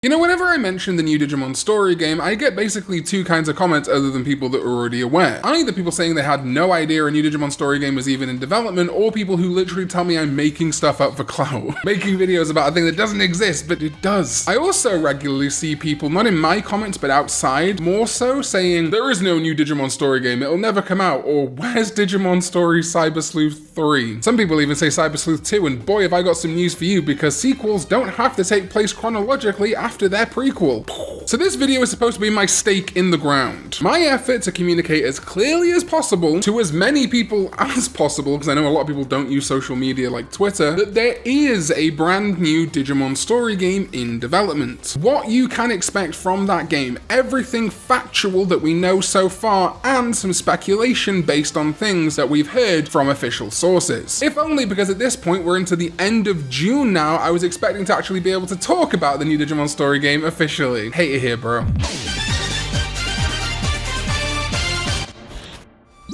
You know, whenever I mention the new Digimon story game, I get basically two kinds of comments other than people that are already aware. Either people saying they had no idea a new Digimon story game was even in development, or people who literally tell me I'm making stuff up for clout. Making videos about a thing that doesn't exist, but it does. I also regularly see people, not in my comments, but outside, more so saying, there is no new Digimon story game, it'll never come out, or where's Digimon Story Cyber Sleuth 3? Some people even say Cyber Sleuth 2, and boy have I got some news for you, because sequels don't have to take place chronologically after their prequel. So this video is supposed to be my stake in the ground. My effort to communicate as clearly as possible to as many people as possible, because I know a lot of people don't use social media like Twitter, that there is a brand new Digimon story game in development. What you can expect from that game, everything factual that we know so far, and some speculation based on things that we've heard from official sources. If only because at this point we're into the end of June now, I was expecting to actually be able to talk about the new Digimon story game officially. Hate it here, bro.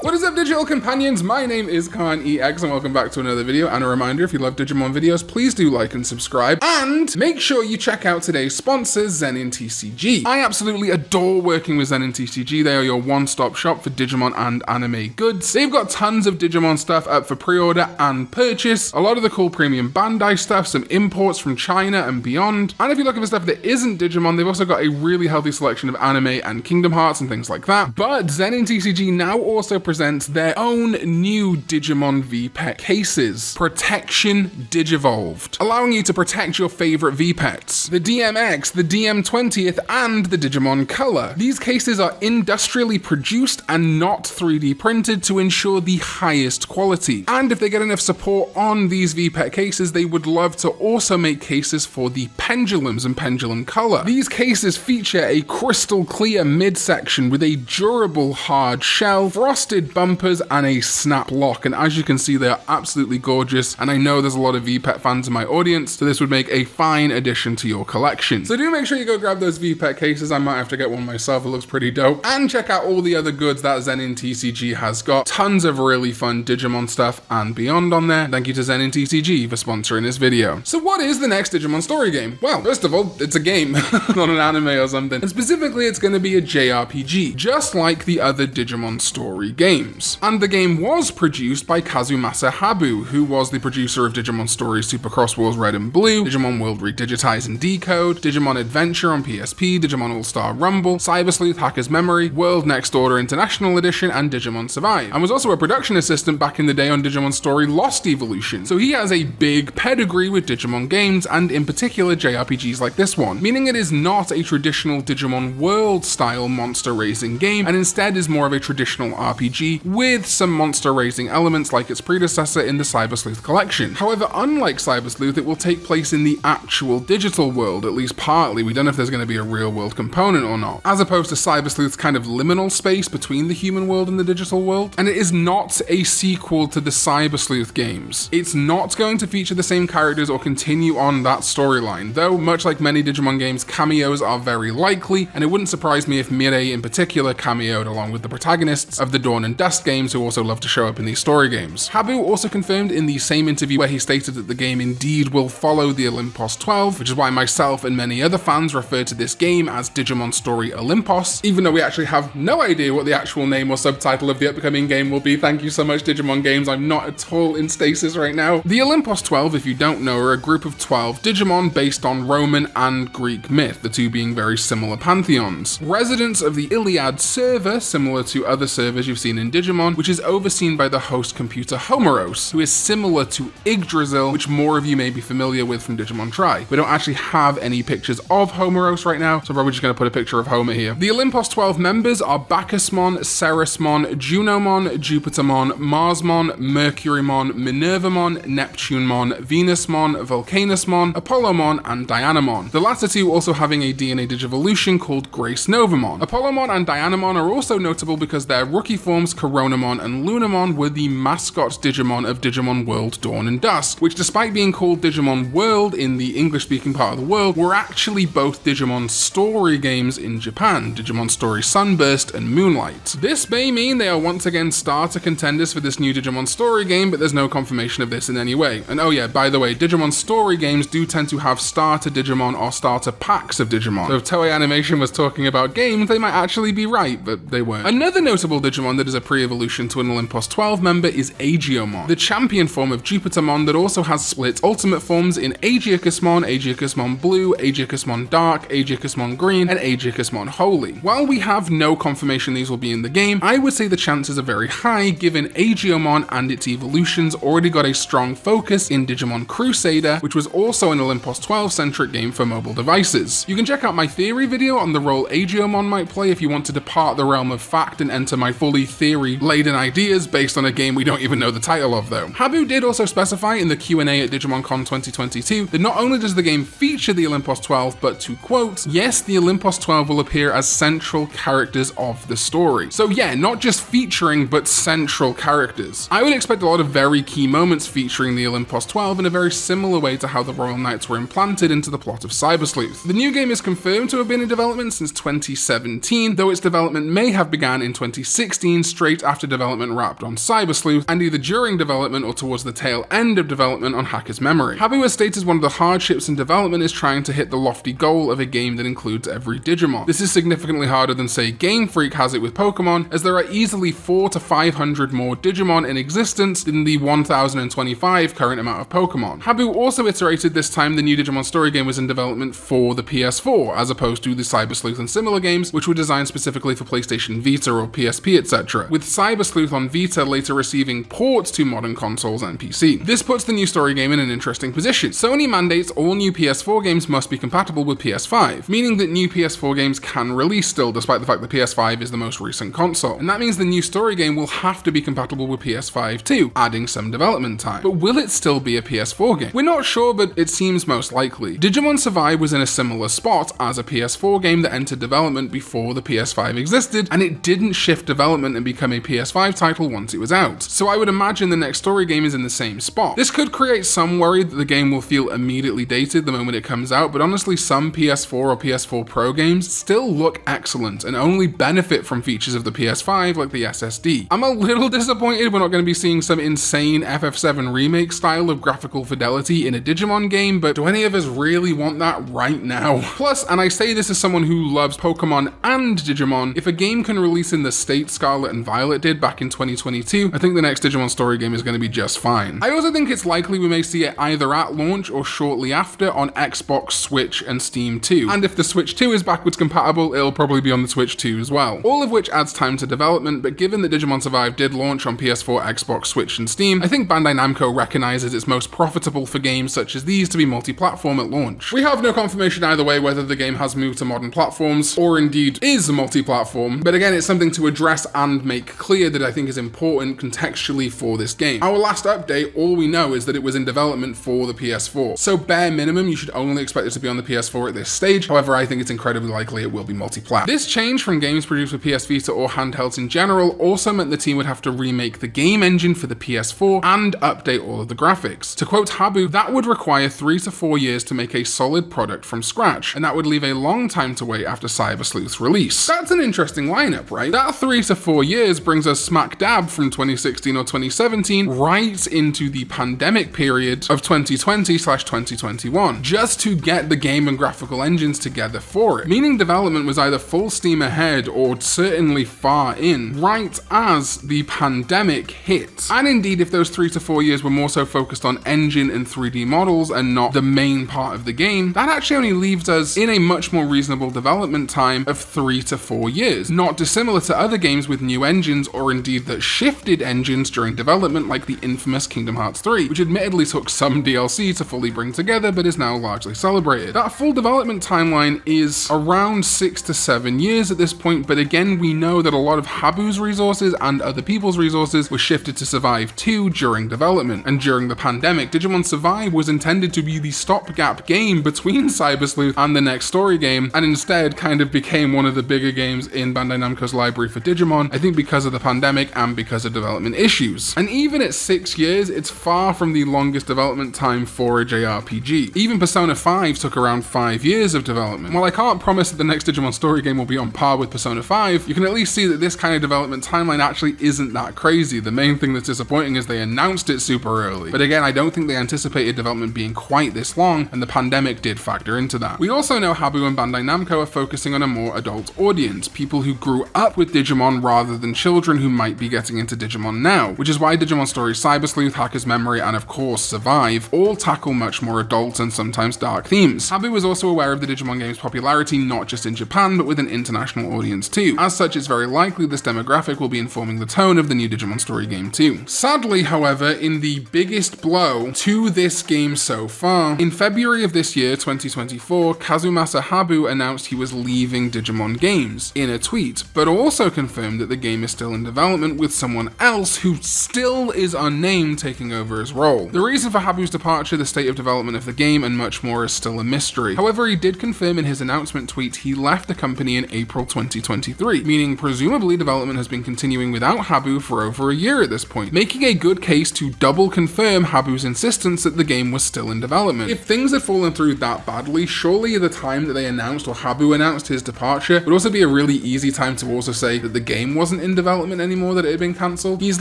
What is up, digital companions? My name is Karn EX and welcome back to another video. And a reminder, if you love Digimon videos, please do like and subscribe. And make sure you check out today's sponsors, ZeninTCG. I absolutely adore working with ZeninTCG. They are your one-stop shop for Digimon and anime goods. They've got tons of Digimon stuff up for pre-order and purchase. A lot of the cool premium Bandai stuff, some imports from China and beyond. And if you're looking for stuff that isn't Digimon, they've also got a really healthy selection of anime and Kingdom Hearts and things like that. But ZeninTCG now also presents their own new Digimon VPET cases. Protection Digivolved, allowing you to protect your favorite VPETs. The DMX, the DM20th, and the Digimon Color. These cases are industrially produced and not 3D printed to ensure the highest quality. And if they get enough support on these VPET cases, they would love to also make cases for the Pendulums and Pendulum Color. These cases feature a crystal clear midsection with a durable hard shell, frosted bumpers, and a snap lock. And as you can see, they are absolutely gorgeous. And I know there's a lot of VPET fans in my audience, so this would make a fine addition to your collection. So do make sure you go grab those VPET cases. I might have to get one myself. It looks pretty dope. And check out all the other goods that ZeninTCG has got. Tons of really fun Digimon stuff and beyond on there. Thank you to ZeninTCG for sponsoring this video. So what is the next Digimon story game? Well, first of all, it's a game, not an anime or something. And specifically, it's going to be a JRPG, just like the other Digimon story games. And the game was produced by Kazumasa Habu, who was the producer of Digimon Stories Supercross Wars Red and Blue, Digimon World Redigitize and Decode, Digimon Adventure on PSP, Digimon All-Star Rumble, Cyber Sleuth Hacker's Memory, World Next Order International Edition, and Digimon Survive, and was also a production assistant back in the day on Digimon Story Lost Evolution. So he has a big pedigree with Digimon games, and in particular JRPGs like this one, meaning it is not a traditional Digimon World style monster raising game, and instead is more of a traditional RPG with some monster raising elements like its predecessor in the Cyber Sleuth collection. However, unlike Cyber Sleuth, it will take place in the actual digital world, at least partly. We don't know if there's going to be a real world component or not, as opposed to Cyber Sleuth's kind of liminal space between the human world and the digital world. And it is not a sequel to the Cyber Sleuth games. It's not going to feature the same characters or continue on that storyline, though much like many Digimon games, cameos are very likely, and it wouldn't surprise me if Mireille in particular cameoed along with the protagonists of the Dawn and Dust games, who also love to show up in these story games. Habu also confirmed in the same interview where he stated that the game indeed will follow the Olympos 12, which is why myself and many other fans refer to this game as Digimon Story Olympos, even though we actually have no idea what the actual name or subtitle of the upcoming game will be. Thank you so much, Digimon Games. I'm not at all in stasis right now. The Olympos 12, if you don't know, are a group of 12 Digimon based on Roman and Greek myth, the two being very similar pantheons. Residents of the Iliad server, similar to other servers you've seen in Digimon, which is overseen by the host computer Homeros, who is similar to Yggdrasil, which more of you may be familiar with from Digimon Tri. We don't actually have any pictures of Homeros right now, so I'm probably just going to put a picture of Homer here. The Olympos 12 members are Bacchusmon, Ceresmon, Junomon, Jupitermon, Marsmon, Mercurymon, Minervamon, Neptunemon, Venusmon, Volcanusmon, Apollomon, and Dianamon. The latter two also having a DNA Digivolution called Grace Novamon. Apollomon and Dianamon are also notable because their rookie forms Corona Chronomon, and Lunamon were the mascot Digimon of Digimon World Dawn and Dusk, which despite being called Digimon World in the English-speaking part of the world, were actually both Digimon story games in Japan, Digimon Story Sunburst and Moonlight. This may mean they are once again starter contenders for this new Digimon story game, but there's no confirmation of this in any way. And oh yeah, by the way, Digimon story games do tend to have starter Digimon or starter packs of Digimon. So if Toei Animation was talking about games, they might actually be right, but they weren't. Another notable Digimon that is a pre-evolution to an Olympus 12 member is Aegiomon, the champion form of Jupitermon that also has split ultimate forms in Aegiacusmon, Aegiacusmon Blue, Aegiacusmon Dark, Aegiacusmon Green, and Aegiacusmon Holy. While we have no confirmation these will be in the game, I would say the chances are very high given Aegiomon and its evolutions already got a strong focus in Digimon Crusader, which was also an Olympus 12 centric game for mobile devices. You can check out my theory video on the role Aegiomon might play if you want to depart the realm of fact and enter my fully theory-laden ideas based on a game we don't even know the title of though. Habu did also specify in the Q&A at DigimonCon 2022 that not only does the game feature the Olympus 12, but to quote, yes, the Olympus 12 will appear as central characters of the story. So yeah, not just featuring, but central characters. I would expect a lot of very key moments featuring the Olympus 12 in a very similar way to how the Royal Knights were implanted into the plot of Cyber Sleuth. The new game is confirmed to have been in development since 2017, though its development may have begun in 2016 straight after development wrapped on Cyber Sleuth, and either during development or towards the tail end of development on Hacker's Memory. Habu has stated one of the hardships in development is trying to hit the lofty goal of a game that includes every Digimon. This is significantly harder than say Game Freak has it with Pokemon, as there are easily 400 to 500 more Digimon in existence than the 1025 current amount of Pokemon. Habu also iterated this time the new Digimon story game was in development for the PS4, as opposed to the Cyber Sleuth and similar games, which were designed specifically for PlayStation Vita or PSP, etc., with Cyber Sleuth on Vita later receiving ports to modern consoles and PC. This puts the new story game in an interesting position. Sony mandates all new PS4 games must be compatible with PS5, meaning that new PS4 games can release still, despite the fact that PS5 is the most recent console. And that means the new story game will have to be compatible with PS5 too, adding some development time. But will it still be a PS4 game? We're not sure, but it seems most likely. Digimon Survive was in a similar spot as a PS4 game that entered development before the PS5 existed, and it didn't shift development and become a PS5 title once it was out. So I would imagine the next story game is in the same spot. This could create some worry that the game will feel immediately dated the moment it comes out, but honestly some PS4 or PS4 Pro games still look excellent and only benefit from features of the PS5 like the SSD. I'm a little disappointed we're not going to be seeing some insane FF7 remake style of graphical fidelity in a Digimon game, but do any of us really want that right now? Plus, and I say this as someone who loves Pokemon and Digimon, if a game can release in the state Scarlet and Violet did back in 2022, I think the next Digimon story game is going to be just fine. I also think it's likely we may see it either at launch or shortly after on Xbox, Switch, and Steam too. And if the Switch 2 is backwards compatible, it'll probably be on the Switch 2 as well. All of which adds time to development, but given that Digimon Survive did launch on PS4, Xbox, Switch, and Steam, I think Bandai Namco recognizes it's most profitable for games such as these to be multi-platform at launch. We have no confirmation either way whether the game has moved to modern platforms or indeed is multi-platform, but again, it's something to address and make clear that I think is important contextually for this game. Our last update, all we know is that it was in development for the PS4, so bare minimum you should only expect it to be on the PS4 at this stage. However, I think it's incredibly likely it will be multi-plat. This change from games produced for PS Vita or handhelds in general also meant the team would have to remake the game engine for the PS4 and update all of the graphics. To quote Habu, that would require 3 to 4 years to make a solid product from scratch, and that would leave a long time to wait after Cyber Sleuth's release. That's an interesting lineup, right? That 3 to 4 years brings us smack dab from 2016 or 2017 right into the pandemic period of 2020/2021, just to get the game and graphical engines together for it, meaning development was either full steam ahead or certainly far in, right as the pandemic hit. And indeed, if those 3 to 4 years were more so focused on engine and 3D models and not the main part of the game, that actually only leaves us in a much more reasonable development time of 3 to 4 years, not dissimilar to other games with new engines or indeed that shifted engines during development like the infamous Kingdom Hearts 3, which admittedly took some DLC to fully bring together but is now largely celebrated. That full development timeline is around 6 to 7 years at this point, but again we know that a lot of Habu's resources and other people's resources were shifted to Survive 2 during development, and during the pandemic, Digimon Survive was intended to be the stopgap game between Cyber Sleuth and the next story game, and instead kind of became one of the bigger games in Bandai Namco's library for Digimon, I think because of the pandemic and because of development issues. And even at 6 years, it's far from the longest development time for a JRPG. Even Persona 5 took around 5 years of development. While I can't promise that the next Digimon story game will be on par with Persona 5, you can at least see that this kind of development timeline actually isn't that crazy. The main thing that's disappointing is they announced it super early. But again, I don't think they anticipated development being quite this long, and the pandemic did factor into that. We also know Habu and Bandai Namco are focusing on a more adult audience, people who grew up with Digimon rather than children who might be getting into Digimon now, which is why Digimon Stories Cyber Sleuth, Hacker's Memory, and of course Survive all tackle much more adult and sometimes dark themes. Habu was also aware of the Digimon game's popularity not just in Japan, but with an international audience too. As such, it's very likely this demographic will be informing the tone of the new Digimon story game too. Sadly, however, in the biggest blow to this game so far, in February of this year, 2024, Kazumasa Habu announced he was leaving Digimon Games in a tweet, but also confirmed that the game is still in development with someone else who still is unnamed taking over his role. The reason for Habu's departure, the state of development of the game, and much more is still a mystery. However, he did confirm in his announcement tweet he left the company in April 2023, meaning presumably development has been continuing without Habu for over a year at this point, making a good case to double confirm Habu's insistence that the game was still in development. If things had fallen through that badly, surely the time that they announced, or Habu announced his departure, would also be a really easy time to also say that the game wasn't in development anymore, that it had been cancelled. He's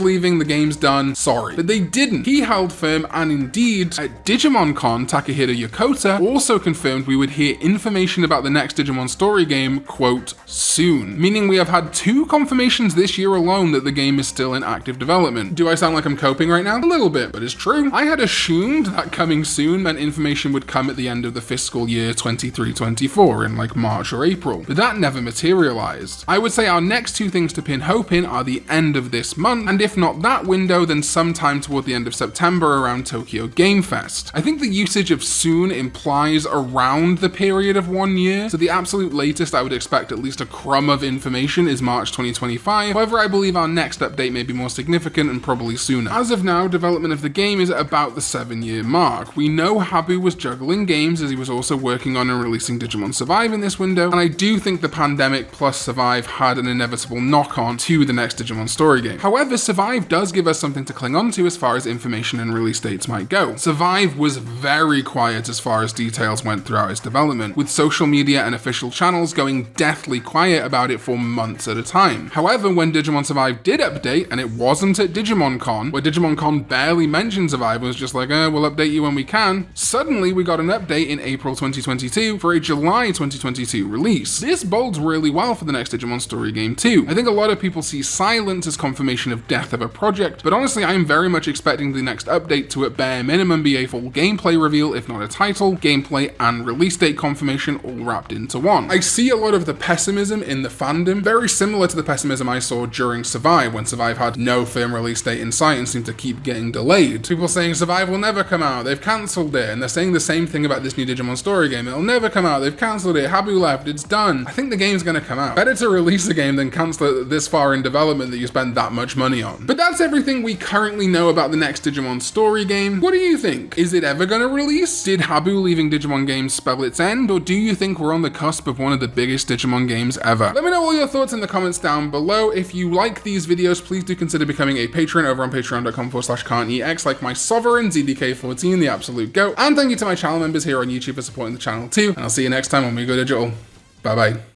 leaving, the game's done, sorry. But they didn't. He held firm, and indeed, at Digimon Con, Takahiro Yokota also confirmed we would hear information about the next Digimon story game, quote, soon. Meaning we have had 2 confirmations this year alone that the game is still in active development. Do I sound like I'm coping right now? A little bit, but it's true. I had assumed that coming soon meant information would come at the end of the fiscal year 23-24 in like March or April, but that never materialized. I would say our next 2 things to pin hope in are the end of this month, and if not that window, then sometime toward the end of September around Tokyo Game Fest. I think the usage of soon implies around the period of 1 year, so the absolute latest I would expect at least a crumb of information is March 2025. However, I believe our next update may be more significant and probably sooner. As of now, development of the game is at about the 7-year mark. We know Habu was juggling games as he was also working on and releasing Digimon Survive in this window, and I do think the pandemic plus Survive had an inevitable knock-on to the next Digimon story game. However, Survive does give us something to cling on to as far as information and release dates might go. Survive was very quiet as far as details went throughout its development, with social media and official channels going deathly quiet about it for months at a time. However, when Digimon Survive did update, and it wasn't at Digimon Con, where Digimon Con barely mentioned Survive, was just like, we'll update you when we can, suddenly we got an update in April 2022 for a July 2022 release. This bodes really well for the next Digimon story game too. I think a lot of people see silence as confirmation of death of a project, but honestly I am very much expecting the next update to at bare minimum be a full gameplay reveal, if not a title, gameplay, and release date confirmation all wrapped into one. I see a lot of the pessimism in the fandom, very similar to the pessimism I saw during Survive, when Survive had no firm release date in sight and seemed to keep getting delayed. People saying Survive will never come out, they've cancelled it, and they're saying the same thing about this new Digimon story game, it'll never come out, they've cancelled it, Habu left, it's done. I think the game's gonna come out. Better to release a game than cancel it this far in development that you spend that much money on. But that's everything we currently know about the next Digimon story game. What do you think? Is it ever gonna release? Did Habu leaving Digimon Games spell its end, or do you think we're on the cusp of one of the biggest Digimon games ever? Let me know all your thoughts in the comments down below. If you like these videos, please do consider becoming a patron over on patreon.com/Karn EX, like my sovereign ZDK14, the absolute GOAT. And thank you to my channel members here on YouTube for supporting the channel too. And I'll see you next time when we go digital. Bye bye.